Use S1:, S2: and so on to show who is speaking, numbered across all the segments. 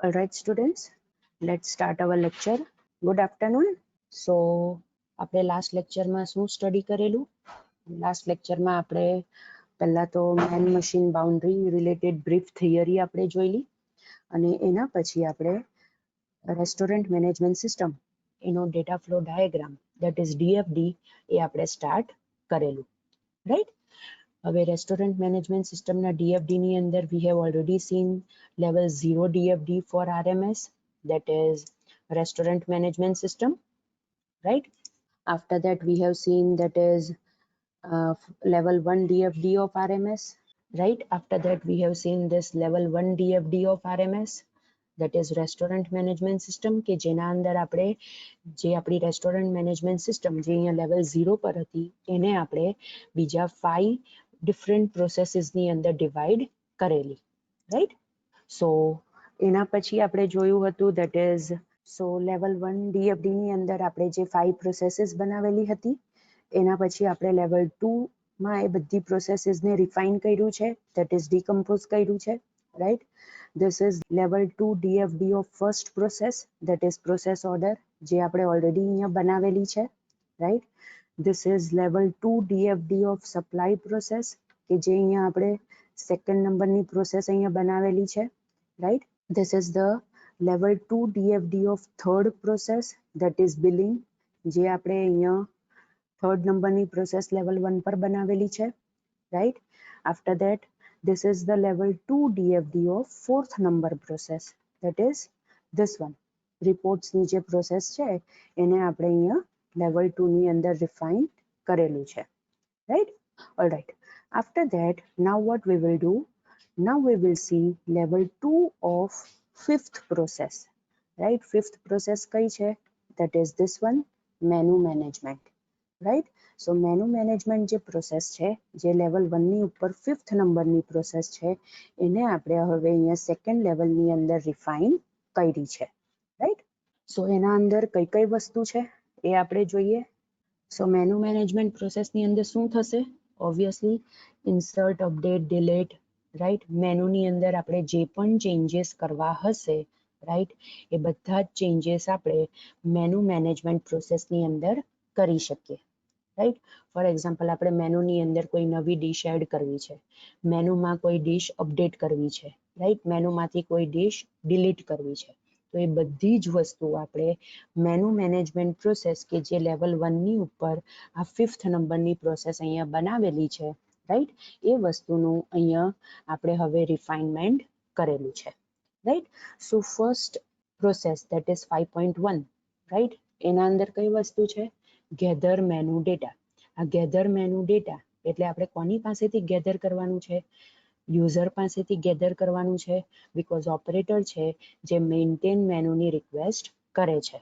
S1: All right, students, let's start our lecture. Good afternoon. So, આપણે last લેક્ચરમાં શું study કરેલું? લાસ્ટ લેક્ચરમાં આપણે પહેલા તો man machine boundary related brief theory આપણે જોઈલી અને એના પછી આપણે રેસ્ટોરન્ટ મેનેજમેન્ટ સિસ્ટમ એનો data flow diagram that is DFD એ આપણે સ્ટાર્ટ કરેલું, રાઈટ? હવે રેસ્ટોરન્ટ મેનેજમેન્ટ સિસ્ટમના ડીએફડીની અંદર we have already scene level 0 DFD for RMS, that is restaurant management system, right? After that we have seen that is level 1 DFD of RMS, right? After that we have seen this level 1 DFD of RMS, that is restaurant management system કે જેના અંદર આપણે જે આપણી restaurant management system જે અહીંયા level 0 પર હતી એને આપણે બીજા 5 ડિફરન્ટ પ્રોસેસીસની અંદર ડિવાઈડ કરેલી, રાઈટ? સો એના પછી આપણે જોયું હતું that is so level 1 DFD ની અંદર આપણે જે 5 પ્રોસેસીસ બનાવેલી હતી એના પછી આપણે level 2 માં એ બધી પ્રોસેસીસને રિફાઇન કર્યું છે, that is decompose કર્યું છે, right? This is level 2 DFD of first process, that is process order જે આપણે ઓલરેડી અહીંયા બનાવેલી છે, right? This is level 2 DFD of supply process કે જે અહીંયા આપણે સેકન્ડ નંબરની પ્રોસેસ અહીંયા બનાવેલી છે, right? This is the level 2 DFD of third process, that is billing જે આપણે અહીંયા third નંબરની પ્રોસેસ level 1 પર બનાવેલી છે, right? After that this is the level 2 DFD of fourth number process, that is this one. Reports ની જે process છે એને આપણે અહીંયા level 2 ની અંદર રિફાઇન કરેલું છે, right? All right. After that, now what we will do? Now we will see level 2 of fifth process, right? Fifth process કઈ છે? That is this one, menu management, right? So menu management જે process છે જે level 1 ની ઉપર fifth નંબરની process છે એને આપણે હવે અહીંયા second level ની અંદર refine કરી છે, right? So એના અંદર કઈ કઈ વસ્તુ છે એ આપણે જોઈએ. So menu management process ની અંદર શું થશે? Obviously insert, update, delete, right? Menu ની અંદર આપણે જે પણ ચેન્જીસ કરવા હશે, right? એ બધા જ ચેન્જીસ આપણે મેનુ મેનેજમેન્ટ પ્રોસેસની અંદર કરી શકીએ, right? ફોર એક્ઝામ્પલ આપણે મેનુની અંદર કોઈ નવી ડીશ એડ કરવી છે, મેનુમાં કોઈ ડીશ અપડેટ કરવી છે, રાઈટ? મેનુમાંથી કોઈ ડીશ ડિલીટ કરવી છે, તો એ બધી જ વસ્તુ આપણે મેનુ મેનેજમેન્ટ પ્રોસેસ કે જે લેવલ 1 ની ઉપર આ ફિફ્થ નંબરની પ્રોસેસ અહીંયા બનાવેલી છે, રાઈટ? એ વસ્તુનું અહીંયા આપણે હવે રિફાઇનમેન્ટ કરેલું છે, right? So first process that is 5.1, right? એના અંદર કઈ વસ્તુ છે? Gather menu data. આ ગેધર મેનુ ડેટા એટલે આપણે કોની પાસેથી ગેધર કરવાનું છે? યુઝર પાસેથી ગેધર કરવાનું છે, બીકોઝ ઓપરેટર છે જે મેન્ટેન મેનુની રિક્વેસ્ટ કરે છે,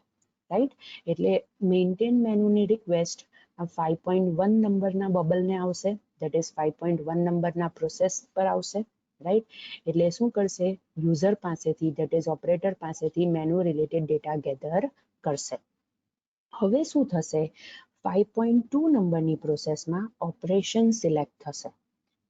S1: રાઈટ? એટલે મેન્ટેન મેનુની રિક્વેસ્ટ આ 5.1 નંબરના બબલને આવશે, ધેટ ઇઝ 5.1 નંબરના પ્રોસેસ પર આવશે, રાઈટ? એટલે શું કરશે? યુઝર પાસેથી ધેટ ઇઝ ઓપરેટર પાસેથી મેનુ રિલેટેડ ડેટા ગેધર કરશે. હવે શું થશે? 5.2 નંબરની પ્રોસેસમાં ઓપરેશન સિલેક્ટ થશે,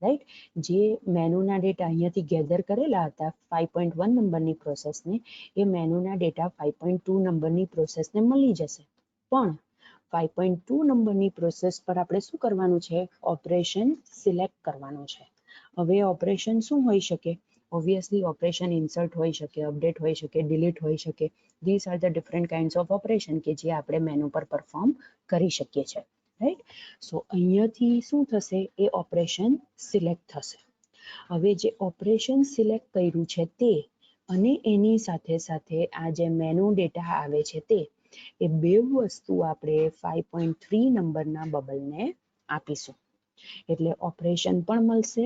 S1: રાઈટ? જે મેનુના ડેટા અહીંયાથી ગેધર કરેલા હતા 5.1 નંબરની પ્રોસેસને, એ મેનુના ડેટા 5.2 નંબરની પ્રોસેસને મળી જશે. પણ 5.2 નંબરની પ્રોસેસ પર આપણે શું કરવાનું છે? ઓપરેશન સિલેક્ટ કરવાનું છે. હવે ઓપરેશન શું હોઈ શકે? ઓબ્વિયસલી ઓપરેશન ઇન્સર્ટ હોઈ શકે, અપડેટ હોઈ શકે, ડિલીટ હોઈ શકે. This are the different kinds of operation કે જે આપણે મેનુ પર પરફોર્મ કરી શકીએ છીએ, રાઈટ? સો અહીંયાથી શું થશે? એ ઓપરેશન સિલેક્ટ થશે. હવે જે ઓપરેશન સિલેક્ટ કર્યું છે તે અને એની સાથે સાથે આ જે મેનુ ડેટા આવે છે તે, એ બે વસ્તુ આપણે 5.3 નંબરના બબલને આપીશું. એટલે ઓપરેશન પણ મળશે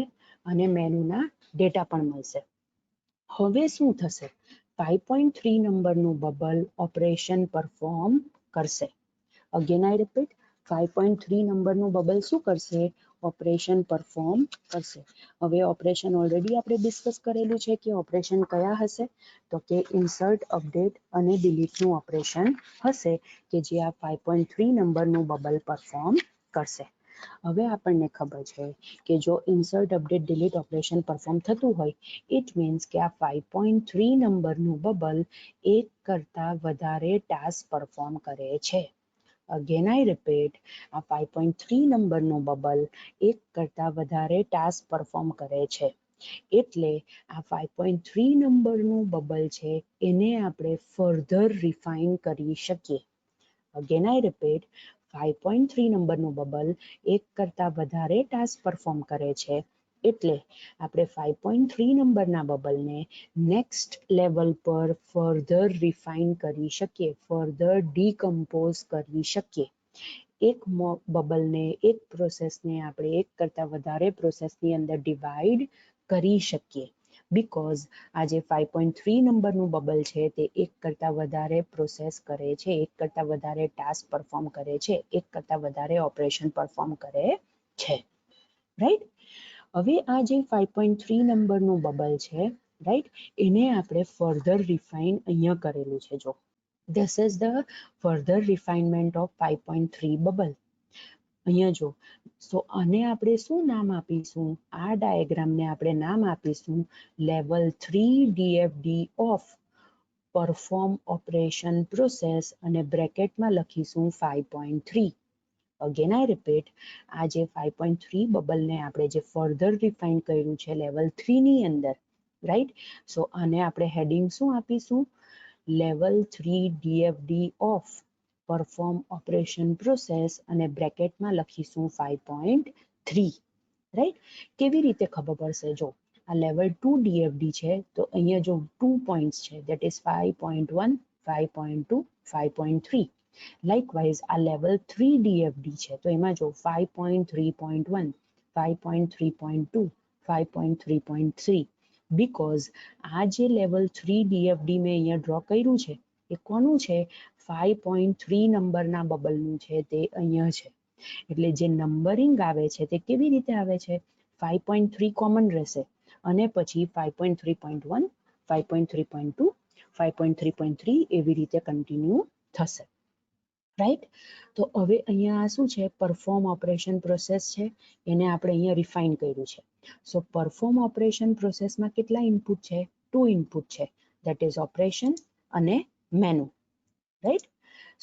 S1: અને મેનુના ડેટા પણ મળશે. હવે શું થશે? 5.3 નંબરનું બબલ ઓપરેશન પરફોર્મ કરશે. અગેન આઈ રિપીટ, 5.3 નંબરનું બબલ શું કરશે? ઓપરેશન પરફોર્મ કરશે. હવે ઓપરેશન ઓલરેડી આપણે ડિસ્કસ કરેલું છે કે ઓપરેશન કયા હશે? તો કે ઇન્સર્ટ, અપડેટ અને ડિલીટનું ઓપરેશન હશે કે જે આ 5.3 નંબરનું બબલ પરફોર્મ કરશે. હવે આપણને ખબર છે કે જો insert update delete operation perform થતું હોય ઇટ મીન્સ કે આ 5.3 નંબરનું બબલ એક કરતા વધારે ટાસ્ક પરફોર્મ કરે છે. અગેન આઈ રિપીટ, આ 5.3 નંબરનું બબલ એક કરતા વધારે ટાસ્ક પરફોર્મ કરે છે. એટલે આ 5.3 નંબરનું બબલ છે એને આપણે ફર્ધર રિફાઇન કરી શકીએ. અગેન આઈ રિપીટ, 5.3 નંબરનું બબલ એક કરતા વધારે ટાસ્ક પરફોર્મ કરે છે. એટલે આપણે 5.3 નંબરના બબલને નેક્સ્ટ લેવલ પર ફર્ધર રિફાઇન કરી શકીએ, ફર્ધર ડીકમ્પોઝ કરી શકીએ. એક બબલને, એક પ્રોસેસને આપણે એક કરતા વધારે પ્રોસેસની અંદર ડિવાઈડ કરી શકીએ. બીકોઝ આ જે 5.3 નંબરનું બબલ છે તે એક કરતા વધારે પ્રોસેસ કરે છે, એક કરતા વધારે ટાસ્ક પરફોર્મ કરે છે, એક કરતા વધારે ઓપરેશન પરફોર્મ કરે છે. રાઈટ? હવે આ જે 5.3 નંબરનું બબલ છે, રાઈટ, એને આપણે ફર્ધર રિફાઇન અહીંયા કરેલું છે. જો this is the further refinement of 5.3 bubble. અહીંયા જો, સો આને આપણે શું નામ આપીશું? આ ડાયાગ્રામને આપણે નામ આપીશું level 3 DFD of perform operation process અને બ્રેકેટમાં લખીશું 5.3. અગેન આઈ રિપીટ, આ જે 5.3 બબલને આપણે જે ફર્ધર રિફાઇન કર્યું છે લેવલ 3 ની અંદર, રાઈટ, સો આને આપણે હેડિંગ શું આપીશું? Level 3 DFD of perform operation process અને બ્રેકેટમાં લખીશું 5.3. રાઈટ? કેવી રીતે ખબર પડશે? જો આ લેવલ 2 DFD છે તો અહીંયા જો 2 પોઈન્ટ્સ છે, દેટ ઇઝ 5.1, 5.2, 5.3. લાઇકવાઇઝ આ લેવલ 3 DFD છે તો એમાં જો 5.3.1, 5.3.2, 5.3.3. બીકોઝ આ જે લેવલ 3 DFD મેં અહીંયા ડ્રો કર્યું છે એ કોનું છે? 5.3 નંબરના બબલનું છે, તે અહીંયા છે. એટલે જે નંબરિંગ આવે છે તે કેવી રીતે આવે છે? 5.3 કોમન રહેશે અને પછી 5.3.1, 5.3.2, 5.3.3 એવી રીતે કન્ટિન્યુ થશે. રાઈટ? તો હવે અહીંયા શું છે? પરફોર્મ ઓપરેશન પ્રોસેસ છે, એને આપણે અહીંયા રિફાઇન કર્યું છે. સો પરફોર્મ ઓપરેશન પ્રોસેસમાં કેટલા ઇનપુટ છે? 2 ઇનપુટ છે, દેટ ઇઝ ઓપરેશન અને મેનુ. રાઈટ?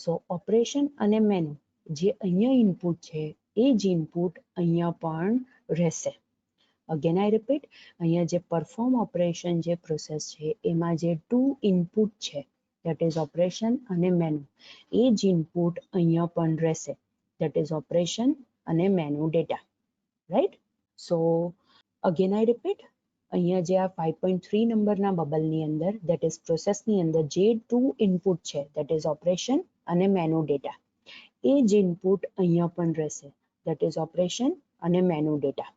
S1: સો ઓપરેશન અને મેનુ જે અહીંયા ઇનપુટ છે એ જ ઇનપુટ અહીંયા પણ રહેશે. અગેન આઈ રિપીટ, અહીંયા જે પરફોર્મ ઓપરેશન જે પ્રોસેસ છે એમાં જે 2 ઇનપુટ છે, દેટ ઇઝ ઓપરેશન અને મેનુ, એ જ ઇનપુટ અહીંયા પણ રહેશે, દેટ ઇઝ ઓપરેશન અને menu data. Right? So again I repeat, અહીંયા જે આ 5.3 નંબરના બબલની અંદર, દેટ ઇઝ પ્રોસેસની અંદર જે 2 ઇનપુટ છે, દેટ ઇઝ ઓપરેશન અને મેનુ ડેટા, એ જ ઇનપુટ અહીંયા પણ રહેશે, દેટ ઇઝ ઓપરેશન અને મેનુ ડેટા.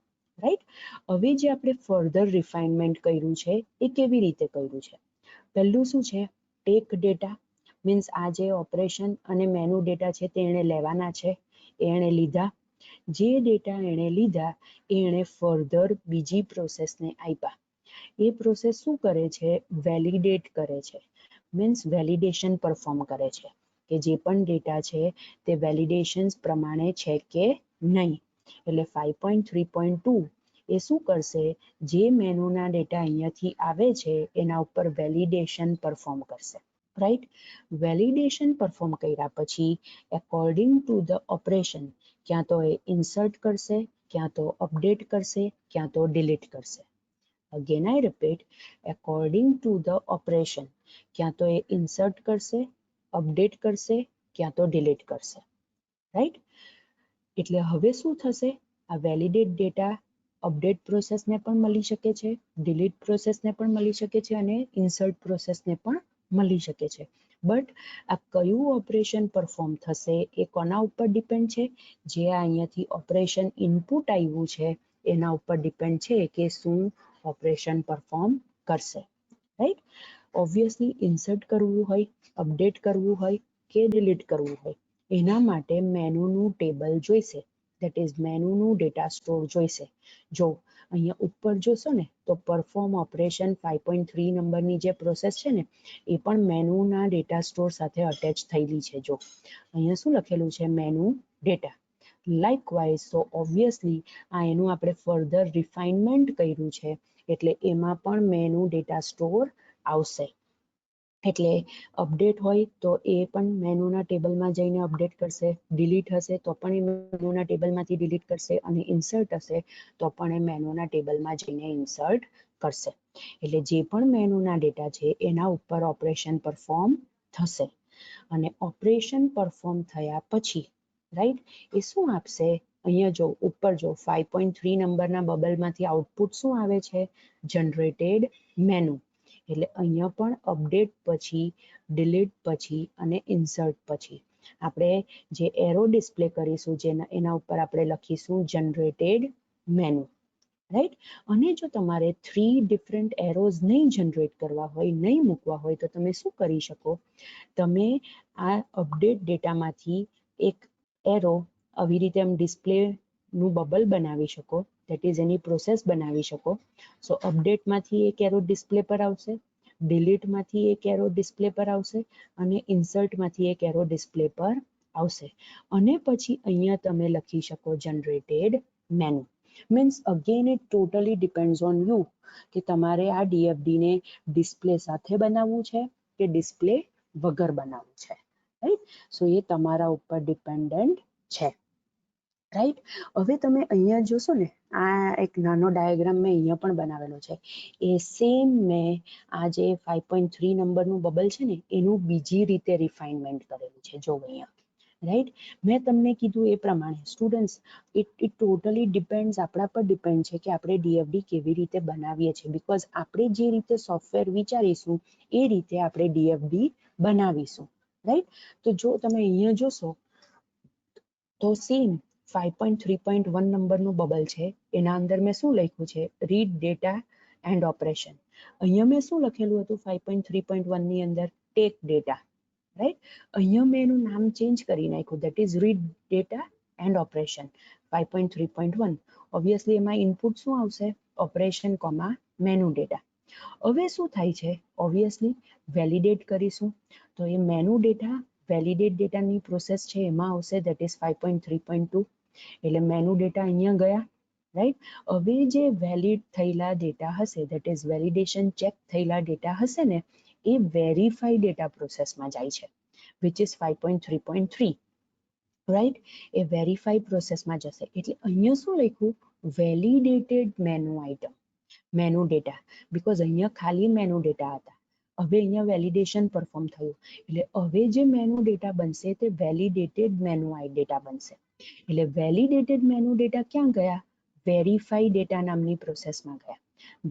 S1: રાઈટ? હવે જે આપણે ફર્ધર રિફાઇનમેન્ટ કર્યું છે એ કેવી રીતે કર્યું છે? પહેલું શું છે? ટેક ડેટા, મીન્સ આ જે ઓપરેશન અને મેનુ ડેટા છે તે એણે લેવાના છે, એણે લીધા. જે ડેટા એણે લીધા એ એણે ફર્ધર બીજી પ્રોસેસને આપ્યા. એ પ્રોસેસ શું કરે છે? વેલિડેટ કરે છે, મીન્સ વેલિડેશન પરફોર્મ કરે છે કે જે પણ ડેટા છે તે વેલિડેશન્સ પ્રમાણે છે કે નહીં. એટલે 5.3.2 એ શું કરશે? જે મેનુના ડેટા અહીંયાથી આવે છે એના ઉપર વેલિડેશન પરફોર્મ કરશે. રાઈટ? વેલિડેશન પરફોર્મ કર્યા પછી એકોર્ડિંગ ટુ ધ ઓપરેશન ક્યાં તો એ ઇન્સર્ટ કરશે, ક્યાં તો અપડેટ કરશે, ક્યાં તો ડિલીટ કરશે. Again I repeat, according to the operation ક્યાં તો એ ઇન્સર્ટ કરશે, અપડેટ કરશે, ક્યાં તો ડિલીટ કરશે. રાઈટ? એટલે હવે શું થશે? આ વેલિડેટ ડેટા અપડેટ પ્રોસેસને પણ મળી શકે છે, ડિલીટ પ્રોસેસને પણ મળી શકે છે અને ઇન્સર્ટ પ્રોસેસને પણ મળી શકે છે. બટ આ કયું ઓપરેશન પરફોર્મ થશે એ કોના ઉપર ડિપેન્ડ છે? જે અહીંયાથી ઓપરેશન ઇનપુટ આવ્યું છે એના ઉપર ડિપેન્ડ છે કે શું ઓપરેશન પરફોર્મ કરશે. રાઈટ? ઓબ્વિયસલી ઇન્સર્ટ કરવું હોય, અપડેટ કરવું હોય કે ડિલીટ કરવું હોય એના માટે મેનુનું ટેબલ જોઈશે, દેટ ઇઝ મેનુનું ડેટા સ્ટોર જોઈશે. જો અહીંયા ઉપર જોશો ને તો પરફોર્મ ઓપરેશન 5.3 નંબરની જે પ્રોસેસ છે ને એ પણ મેનુના ડેટા સ્ટોર સાથે અટેચ થયેલી છે. જો અહીંયા શું લખેલું છે? Menu data. લાઇકવાઇઝ સો ઓબ્વિયસલી આ એનું આપણે ફર્ધર રિફાઇનમેન્ટ કર્યું છે એટલે એમાં પણ મેનુ ડેટા સ્ટોર આવશે. એટલે અપડેટ હોય તો એ પણ મેનુના ટેબલમાં જઈને અપડેટ કરશે, ડિલીટ હશે તો પણ એ મેનુના ટેબલમાંથી ડિલીટ કરશે, અને ઇન્સર્ટ હશે તો પણ એ મેનુના ટેબલમાં જઈને ઇન્સર્ટ કરશે. એટલે જે પણ મેનુના ડેટા છે એના ઉપર ઓપરેશન પરફોર્મ થશે, અને ઓપરેશન પરફોર્મ થયા પછી રાઈટ એ શું આપશે? અહીંયા જો ઉપર જો 5.3 નંબરના બબલમાંથી આઉટપુટ શું આવે છે? Generated menu. એટલે અહીંયા પણ અપડેટ પછી, ડિલીટ પછી અને ઇન્સર્ટ પછી આપણે જે એરો ડિસ્પ્લે કરીશું એના ઉપર આપણે લખીશું જનરેટેડ મેનુ, રાઈટ. અને જો તમારે 3 ડિફરન્ટ એરોઝ નહીં જનરેટ કરવા હોય, નહીં મૂકવા હોય તો તમે શું કરી શકો? તમે આ અપડેટ ડેટામાંથી એક એરો આવી રીતે આમ ડિસ્પ્લેનું બબલ બનાવી શકો, દેટ ઇઝ એની પ્રોસેસ બનાવી શકો. સો અપડેટમાંથી એક એરો ડિસ્પ્લે પર આવશે, ડિલીટમાંથી એક એરો ડિસ્પ્લે પર આવશે, અને ઇન્સર્ટમાંથી એક એરો ડિસ્પ્લે પર આવશે. અને પછી અહીંયા તમે લખી શકો generated menu. Means again it totally depends on you કે તમારે આ ડીએફડીને ડિસ્પ્લે સાથે બનાવવું છે કે ડિસ્પ્લે વગર બનાવવું છે, રાઈટ. સો એ તમારા ઉપર ડિપેન્ડન્ટ છે, રાઈટ. હવે તમે અહીંયા જોશો ને, આ એક નાનો ડાયાગ્રામ મેં અહીંયા પણ બનાવેલો છે. એ સેમ મેં આ જે 5.3 નંબરનું બબલ છે ને એનું બીજી રીતે રિફાઇનમેન્ટ કરેલું છે, જો અહીંયા, રાઈટ. મેં તમને કીધું એ પ્રમાણે સ્ટુડન્ટ્સ ઇટ ટોટલી ડિપેન્ડ્સ, આપણા પર ડિપેન્ડ છે કે આપણે ડીએફડી કેવી રીતે બનાવીએ છીએ, બિકોઝ આપણે જે રીતે સોફ્ટવેર વિચારીશું એ રીતે આપણે ડીએફડી બનાવીશું, રાઈટ. તો જો તમે અહીંયા જોશો તો સેમ 5.3.1 નંબરનું બબલ છે, એના અંદર મેં શું લખ્યું છે? Read data and operation. અહીંયા મેં શું લખેલું હતું 5.3.1 ની અંદર? Take data, right. અહીંયા મેં એનું નામ ચેન્જ કરી નાખ્યું, that is read data and operation 5.3.1. Obviously એમાં ઇનપુટ શું આવશે? Operation comma menu data. હવે શું થાય છે? ઓબ્વિયસલી વેલિડેટ કરીશું તો એ મેનુ ડેટા વેલિડેટ ડેટાની પ્રોસેસ છે એમાં આવશે, દેટ ઇઝ 5.3.2. એટલે મેનુ ડેટા અહીંયા ગયા, રાઈટ. હવે જે વેલિડ થયેલા ડેટા હશે, દેટ ઇઝ વેલિડેશન ચેક થયેલા ડેટા હશે ને, એ વેરીફાઈ ડેટા પ્રોસેસમાં જાય છે, which is 5.3.3, right. A verify પ્રોસેસમાં જશે. એટલે અહીંયા શું લખ્યું? Validated menu item, menu data, because અહીંયા ખાલી મેનુ ડેટા હતા. હવે અહીંયા વેલિડેશન પરફોર્મ થયું, એટલે હવે જે મેનુ ડેટા બનશે તે વેલિડેટેડ મેનુ ડેટા બનશે. એટલે વેલિડેટેડ મેનુ ડેટા ક્યાં ગયા? વેરીફાઈ ડેટા નામની પ્રોસેસમાં ગયા.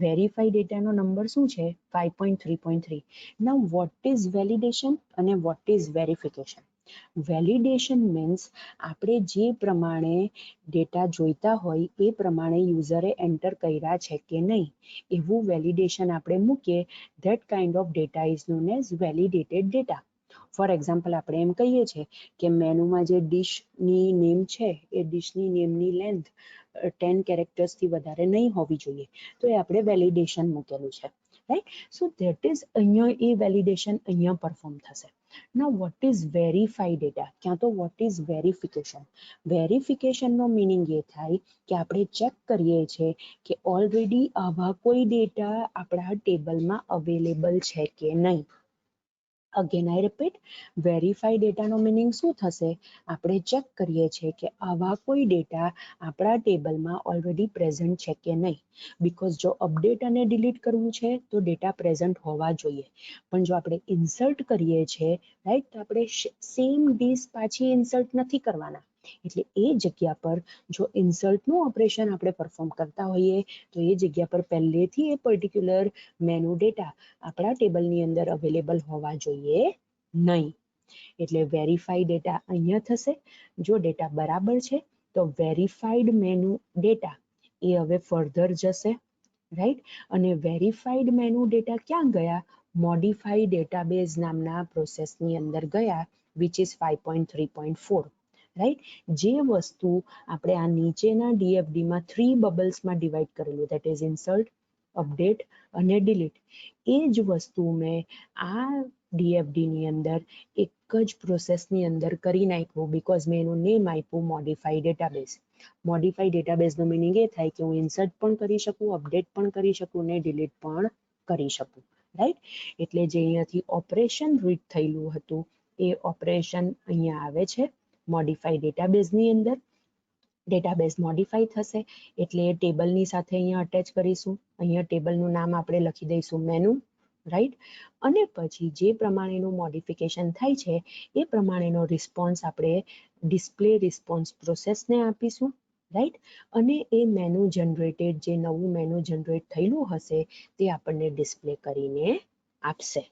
S1: વેરીફાઈ ડેટાનો નંબર શું છે? 5.3.3. નાઉ વોટ ઇઝ વેલિડેશન અને what is verification? Validation means આપણે જે પ્રમાણે ડેટા જોઈતા હોય એ પ્રમાણે યુઝરે એન્ટર કર્યા છે કે નહીં એવું વેલિડેશન આપણે મૂકીએ. That kind of data is known as validated data. For example આપણે એમ કહીએ છીએ કે મેનુમાં જે ડિશની નેમ છે એ ડિશની નેમની લેન્થ 10 કેરેક્ટર્સથી વધારે નહીં હોવી જોઈએ, તો એ આપણે વેલિડેશન મૂકેલું છે, રાઈટ. સો ધેટ ઇઝ અહીંયા એ વેલિડેશન અહીંયા પરફોર્મ થશે. Now what is verified data? ક્યાં તો what is verification? વેરિફિકેશનનો મિનિંગ એ થાય કે આપણે ચેક કરીએ છીએ કે ઓલરેડી આવા કોઈ ડેટા આપણા ટેબલમાં અવેલેબલ છે કે નહીં. અગેન આઈ રિપીટ, વેરીફાઈ ડેટાનો મિનિંગ શું થશે? આપણે ચેક કરીએ છીએ કે આવા કોઈ ડેટા આપણા ટેબલમાં ઓલરેડી પ્રેઝન્ટ છે કે નહીં. બિકોઝ જો અપડેટ અને ડિલીટ કરવું છે તો ડેટા પ્રેઝન્ટ હોવા જોઈએ, પણ જો આપણે ઇન્સર્ટ કરીએ છીએ, રાઈટ, તો આપણે સેમ ડિશ પાછી ઇન્સર્ટ નથી કરવાના. એટલે એ જગ્યા પર જો ઇન્સર્ટનું ઓપરેશન આપણે પરફોર્મ કરતા હોઈએ તો એ જગ્યા પર પહેલેથી એ પર્ટિક્યુલર મેનુ ડેટા આપણા ટેબલની અંદર અવેલેબલ હોવા જોઈએ નહીં. એટલે વેરીફાઈ ડેટા અહીંયા થશે. જો ડેટા બરાબર છે તો વેરીફાઈડ મેનુ ડેટા એ હવે ફર્ધર જશે, રાઈટ. અને વેરીફાઈડ મેનુ ડેટા ક્યાં ગયા? મોડિફાઈ ડેટાબેઝ નામના પ્રોસેસની અંદર ગયા, વિચ ઇઝ 5.3.4, રાઈટ. જે વસ્તુ આપણે આ નીચેના ડીએફડીમાં 3 બબલ્સમાં ડિવાઈડ કરેલું, દેટ ઇઝ ઇન્સર્ટ, અપડેટ અને ડિલીટ. એ જ વસ્તુ મેં આ ડીએફડી ની અંદર એક જ પ્રોસેસની અંદર કરી નાખ્યું, બીકોઝ મેં એનું નેમ આપ્યું મોડિફાઈ ડેટાબેઝ. મોડિફાઈ ડેટાબેઝનો મિનિંગ એ થાય કે હું ઇન્સર્ટ પણ કરી શકું, અપડેટ પણ કરી શકું ને ડિલીટ પણ કરી શકું, રાઈટ. એટલે જે અહીંયાથી ઓપરેશન રીડ થયેલું હતું એ ઓપરેશન અહીંયા આવે છે મોડિફાઈ ડેટાબેઝની અંદર. ડેટાબેઝ મોડિફાઈ થશે એટલે ટેબલની સાથે અહીંયા અટેચ કરીશું. અહીંયા ટેબલનું નામ આપણે લખી દઈશું મેનુ, રાઈટ. અને પછી જે પ્રમાણેનું મોડિફિકેશન થાય છે એ પ્રમાણેનો રિસ્પોન્સ આપણે ડિસ્પ્લે રિસ્પોન્સ પ્રોસેસને આપીશું, રાઈટ. અને એ મેનુ જનરેટેડ જે નવું મેનુ જનરેટ થયેલું હશે તે આપણને ડિસ્પ્લે કરીને આપશે,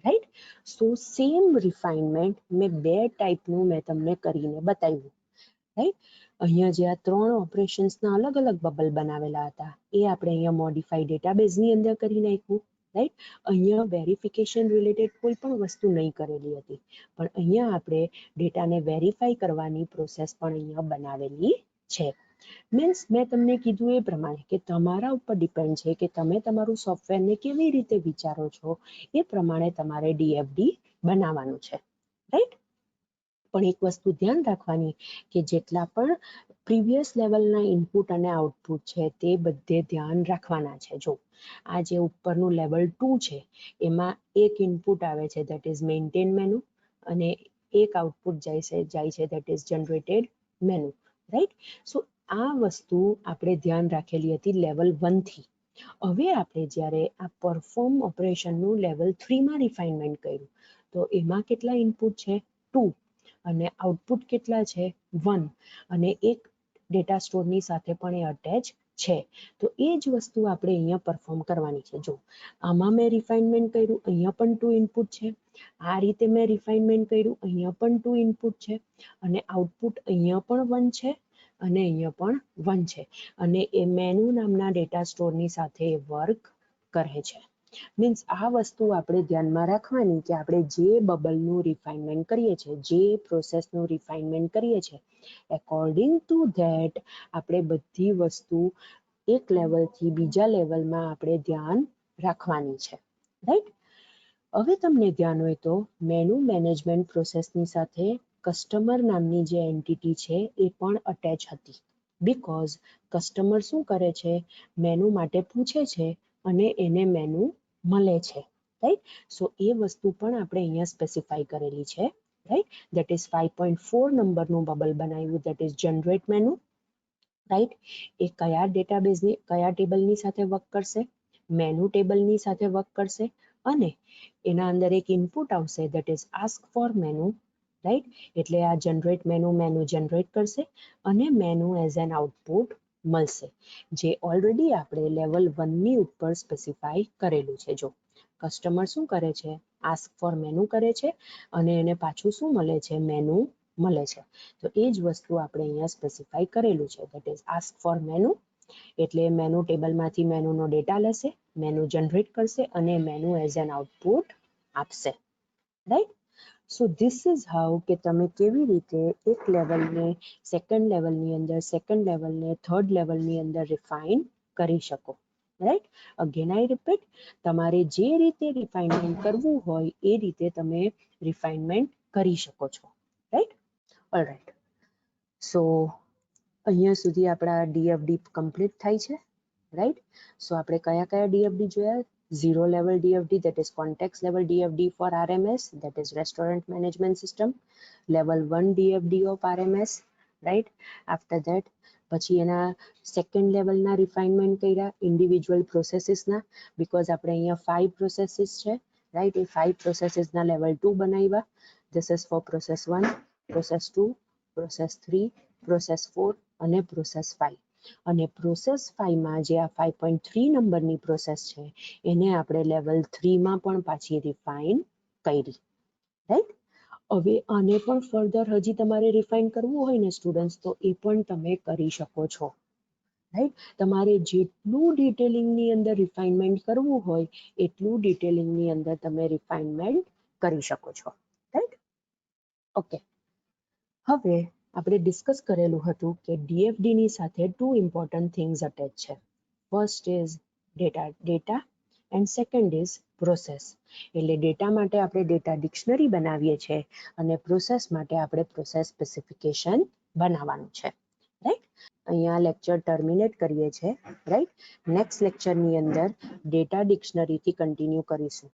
S1: રાઈટ. સો સેમ રિફાઇનમેન્ટ મેં બે ટાઈપનું મેં તમને કરીને બતાવ્યું, રાઈટ. અહીંયા જે આ ત્રણ ઓપરેશન્સના અલગ અલગ બબલ બનાવેલા હતા એ આપણે અહીંયા મોડિફાઈ ડેટાબેઝની અંદર કરી નાખ્યું, રાઈટ. અહીંયા વેરિફિકેશન રિલેટેડ કોઈ પણ વસ્તુ નહીં કરેલી હતી, પણ અહીંયા આપણે ડેટાને વેરીફાઈ કરવાની પ્રોસેસ પણ અહીંયા બનાવેલી છે. મીન્સ મેં તમને કીધું એ પ્રમાણે કે તમારા ઉપર ડિપેન્ડ છે કે તમે તમારું સોફ્ટવેરને કેવી રીતે વિચારો છો, એ પ્રમાણે તમારે ડીએફડી બનાવવાનું છે, રાઈટ. પણ એક વસ્તુ ધ્યાન રાખવાની કે જેટલા પણ પ્રીવિયસ લેવલના ઇનપુટ અને આઉટપુટ છે તે બધે ધ્યાન રાખવાના છે. જો આ જે ઉપરનું લેવલ 2 છે એમાં એક ઇનપુટ આવે છે દેટ ઇઝ મેન્ટેન મેનુ અને એક આઉટપુટ જાય છે that is generated menu, right. So આ વસ્તુ આપણે ધ્યાન રાખેલી હતી લેવલ 1 થી. હવે આપણે જ્યારે આ પરફોર્મ ઓપરેશનનું લેવલ 3માં રિફાઇનમેન્ટ કર્યું તો એમાં કેટલા ઇનપુટ છે 2 અને આઉટપુટ કેટલા છે 1 અને એક ડેટા સ્ટોરની સાથે પણ એ અટેચ છે. તો એ જ વસ્તુ આપણે અહીંયા પરફોર્મ કરવાની છે. જો આમાં મેં રિફાઇનમેન્ટ કર્યું, અહીંયા પણ 2 ઇનપુટ છે. આ રીતે મેં રિફાઇનમેન્ટ કર્યું, અહીંયા પણ 2 ઇનપુટ છે અને આઉટપુટ અહીંયા પણ 1 છે અને અહીંયા પણ 1 છે અને એ મેનુ નામના ડેટા સ્ટોરની સાથે વર્ક કરે છે. મીન્સ આ વસ્તુ આપણે ધ્યાનમાં રાખવાની કે આપણે જે બબલનું રિફાઇનમેન્ટ કરીએ છીએ, જે પ્રોસેસનું રિફાઇનમેન્ટ કરીએ છીએ, એકોર્ડિંગ ટુ ધેટ આપણે બધી વસ્તુ એક લેવલથી બીજા લેવલમાં આપણે ધ્યાન રાખવાની છે, રાઈટ. હવે તમને ધ્યાન હોય તો મેનુ મેનેજમેન્ટ પ્રોસેસની સાથે કસ્ટમર નામની જે એન્ટિટી છે એ પણ અટેચ હતી, બીકોઝ કસ્ટમર શું કરે છે મેનુ માટે પૂછે છે અને એને મેનુ મળે છે, રાઈટ. સો એ વસ્તુ પણ આપણે અહીંયા સ્પેસિફાઈ કરેલી છે, રાઈટ. દેટ ઇઝ 5.4 નંબરનું બબલ બનાવ્યું that is generate menu, right. એ કયા ડેટાબેઝની કયા ટેબલની સાથે વર્ક કરશે, મેનુ ટેબલની સાથે વર્ક કરશે અને એના અંદર એક ઇનપુટ આવશે that is ask for menu, right. એટલે આ જનરેટ મેનુ જનરેટ કરશે અને મેનુ એઝ એન આઉટપુટ મળશે, જે ઓલરેડી આપણે લેવલ 1ની ઉપર સ્પેસિફાઈ કરેલું છે. જો કસ્ટમર શું કરે છે આસ્ક ફોર મેનુ કરે છે અને એને પાછું શું મળે છે મેનુ મળે છે. તો એ જ વસ્તુ આપણે અહીંયા સ્પેસિફાઈ કરેલું છે that is ask for menu. એટલે મેનુ ટેબલમાંથી મેનુનો ડેટા લેશે, મેનુ જનરેટ કરશે અને મેનુ એઝ એન આઉટપુટ આપશે, right. So this is how કે તમે કેવી રીતે એક લેવલને સેકન્ડ લેવલની અંદર, સેકન્ડ લેવલને થર્ડ લેવલની અંદર રિફાઇન કરી શકો, રાઈટ. અગેન આઈ રિપીટ, તમારે જે રીતે રિફાઇનમેન્ટ કરવું હોય એ રીતે તમે રિફાઇનમેન્ટ કરી શકો છો, રાઈટ. ઓલરાઈટ. સો અહીંયા સુધી આપણા ડીએફડી કમ્પ્લીટ થાય છે, રાઈટ. સો આપણે કયા કયા ડીએફડી જોયા? 0 level DFD, that is context level DFD for RMS, that is restaurant management system. Level 1 DFD of RMS, right? After that પછી એના સેકન્ડ લેવલના રિફાઇનમેન્ટ કર્યા ઇન્ડિવિજ્યુઅલ પ્રોસેસીસના, બીકોઝ આપણે અહીંયા 5 પ્રોસેસીસ છે, રાઈટ. એ 5 પ્રોસેસીસના લેવલ 2 બનાવ્યા. This is four process 1, process 2, process 3, process 4 અને process 5. અને પ્રોસેસ 5માં જે આ 5.3 નંબરની પ્રોસેસ છે એને આપણે લેવલ 3માં પણ પાછી રિફાઇન કરી, રાઈટ. હવે આને પણ ફર્ધર હજી તમારે રિફાઇન કરવું હોય ને સ્ટુડન્ટ્સ તો એ પણ તમે કરી શકો છો, રાઈટ. તમારે જેટલું ડિટેલિંગની અંદર રિફાઇનમેન્ટ કરવું હોય એટલું ડિટેલિંગની અંદર તમે રિફાઇનમેન્ટ કરી શકો છો, રાઈટ. ઓકે. હવે આપણે ડિસ્કસ કરેલું હતું કે ડીએફડીની સાથે 2 ઇમ્પોર્ટન્ટ થિંગ્સ અટેચ છે. First is data and second is process. એટલે ડેટા માટે આપણે ડેટા ડિક્શનરી બનાવીએ છીએ અને પ્રોસેસ માટે આપણે પ્રોસેસ સ્પેસિફિકેશન બનાવવાનું છે. રાઈટ. અહીંયા લેક્ચર ટર્મિનેટ કરીએ છીએ. રાઈટ. નેક્સ્ટ લેક્ચરની અંદર ડેટા ડિક્શનરીથી કન્ટિન્યુ કરીશું.